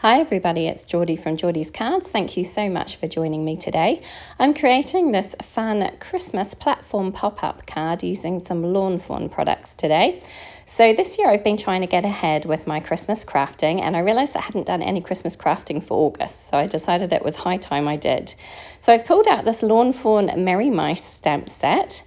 Hi everybody, it's Geordie from Geordie's Cards. Thank you so much for joining me today. I'm creating this fun Christmas platform pop-up card using some Lawn Fawn products today. So this year I've been trying to get ahead with my Christmas crafting, and I realised I hadn't done any Christmas crafting for August, so I decided it was high time I did. So I've pulled out this Lawn Fawn Merry Mice stamp set.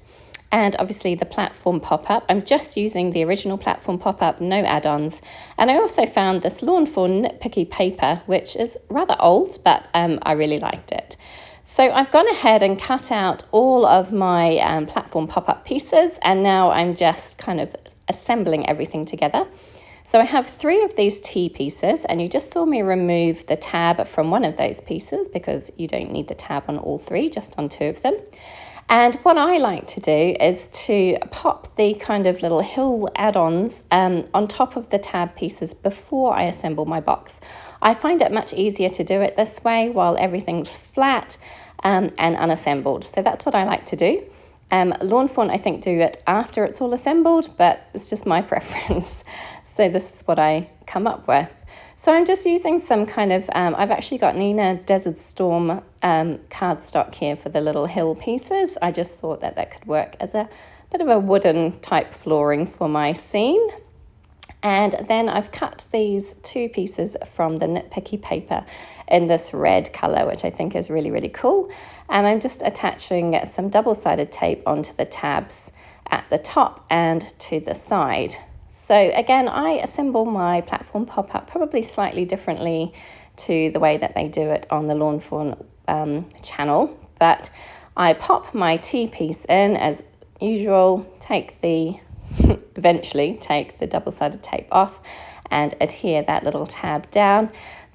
And obviously the platform pop-up. I'm just using the original platform pop-up, no add-ons. And I also found this Lawn Fawn nitpicky paper, which is rather old, but I really liked it. So I've gone ahead and cut out all of my platform pop-up pieces, and now I'm just kind of assembling everything together. So I have 3 of these T pieces, and you just saw me remove the tab from one of those pieces because you don't need the tab on all 3, just on 2 of them. And what I like to do is to pop the kind of little hill add-ons on top of the tab pieces before I assemble my box. I find it much easier to do it this way while everything's flat and unassembled. So that's what I like to do. Lawn Fawn, I think, do it after it's all assembled, but it's just my preference. So this is what I come up with. So I'm just using some kind of, I've actually got Neenah Desert Storm cardstock here for the little hill pieces. I just thought that that could work as a bit of a wooden type flooring for my scene. And then I've cut these 2 pieces from the nitpicky paper in this red colour, which I think is really, really cool. And I'm just attaching some double-sided tape onto the tabs at the top and to the side. So again, I assemble my platform pop-up probably slightly differently to the way that they do it on the Lawn Fawn channel. But I pop my T piece in as usual, eventually take the double-sided tape off and adhere that little tab down.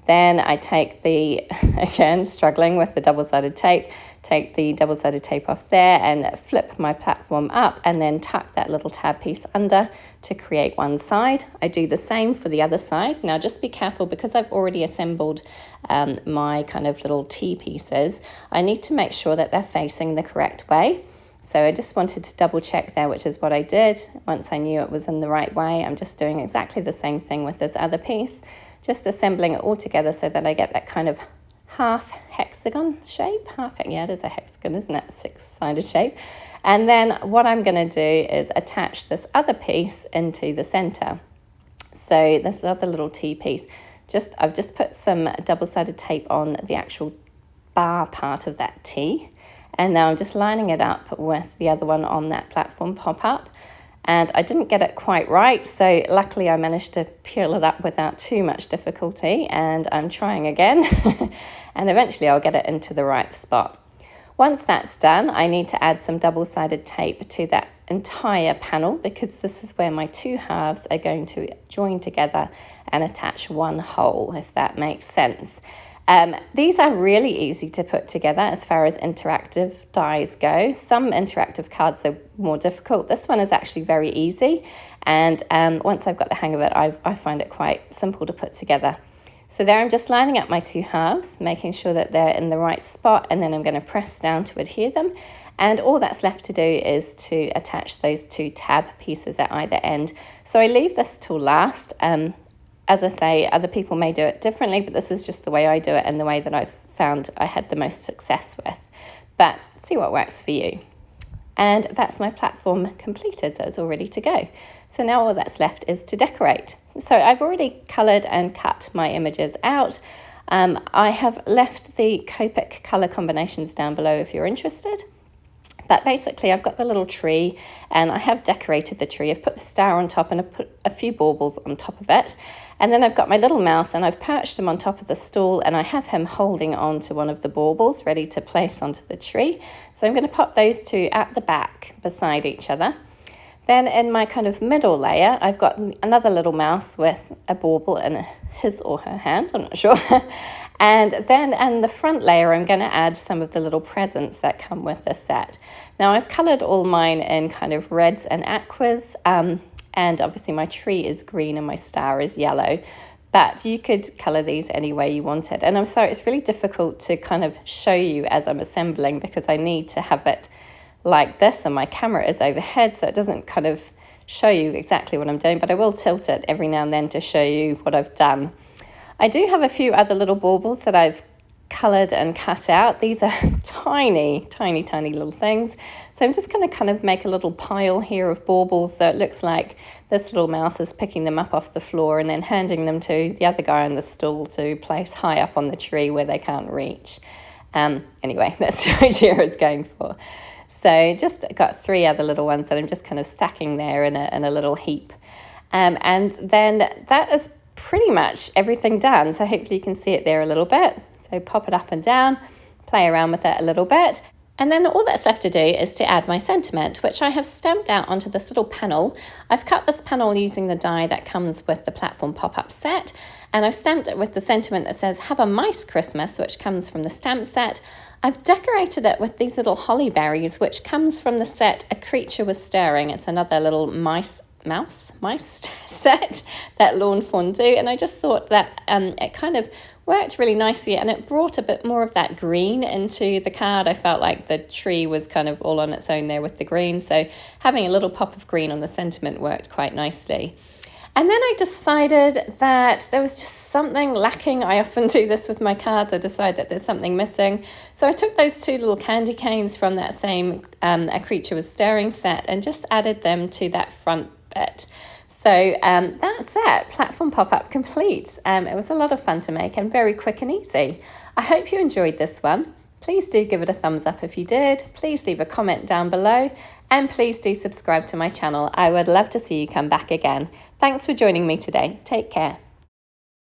Then I take again, struggling with the double-sided tape, take the double-sided tape off there and flip my platform up and then tuck that little tab piece under to create one side. I do the same for the other side. Now just be careful, because I've already assembled my kind of little T pieces, I need to make sure that they're facing the correct way. So I just wanted to double check there, which is what I did. Once I knew it was in the right way, I'm just doing exactly the same thing with this other piece, just assembling it all together so that I get that kind of half hexagon shape. Yeah, it is a hexagon, isn't it? 6-sided shape. And then what I'm going to do is attach this other piece into the center. So this other little T piece, I've just put some double-sided tape on the actual bar part of that T. And now I'm just lining it up with the other one on that platform pop-up. And I didn't get it quite right, so luckily I managed to peel it up without too much difficulty, and I'm trying again. And eventually I'll get it into the right spot. Once that's done, I need to add some double-sided tape to that entire panel, because this is where my 2 halves are going to join together and attach one whole, if that makes sense. These are really easy to put together as far as interactive dies go. Some interactive cards are more difficult. This one is actually very easy, and once I've got the hang of it, I find it quite simple to put together. So there I'm just lining up my 2 halves, making sure that they're in the right spot, and then I'm going to press down to adhere them. And all that's left to do is to attach those 2 tab pieces at either end. So I leave this till last. As I say, other people may do it differently, but this is just the way I do it and the way that I've found I had the most success with. But see what works for you. And that's my platform completed, so it's all ready to go. So now all that's left is to decorate. So I've already coloured and cut my images out. I have left the Copic colour combinations down below if you're interested. But basically I've got the little tree, and I have decorated the tree. I've put the star on top, and I've put a few baubles on top of it. And then I've got my little mouse, and I've perched him on top of the stool, and I have him holding on to one of the baubles ready to place onto the tree. So I'm going to pop those 2 at the back beside each other. Then in my kind of middle layer, I've got another little mouse with a bauble in his or her hand, I'm not sure. And then in the front layer, I'm going to add some of the little presents that come with the set. Now I've coloured all mine in kind of reds and aquas, and obviously my tree is green and my star is yellow. But you could colour these any way you wanted. And I'm sorry, it's really difficult to kind of show you as I'm assembling, because I need to have it like this, and my camera is overhead, so it doesn't kind of show you exactly what I'm doing, but I will tilt it every now and then to show you what I've done. I do have a few other little baubles that I've coloured and cut out. These are tiny little things. So I'm just going to kind of make a little pile here of baubles, so it looks like this little mouse is picking them up off the floor and then handing them to the other guy on the stool to place high up on the tree where they can't reach. Anyway, that's the idea I was going for. So just got 3 other little ones that I'm just kind of stacking there in a little heap. And then that is pretty much everything done. So hopefully you can see it there a little bit. So pop it up and down, play around with it a little bit. And then all that's left to do is to add my sentiment, which I have stamped out onto this little panel. I've cut this panel using the die that comes with the platform pop-up set, and I've stamped it with the sentiment that says "Have a Mice Christmas," which comes from the stamp set. I've decorated it with these little holly berries, which comes from the set "A Creature Was Stirring." It's another little mice set that Lawn Fawn do, and I just thought that it kind of worked really nicely, and it brought a bit more of that green into the card. I felt like the tree was kind of all on its own there with the green, so having a little pop of green on the sentiment worked quite nicely. And then I decided that there was just something lacking. I often do this with my cards. I decide that there's something missing. So I took those 2 little candy canes from that same A Creature Was Stirring set and just added them to that front bit. So that's it, platform pop-up complete. It was a lot of fun to make and very quick and easy. I hope you enjoyed this one. Please do give it a thumbs up if you did. Please leave a comment down below, and please do subscribe to my channel. I would love to see you come back again. Thanks for joining me today. Take care.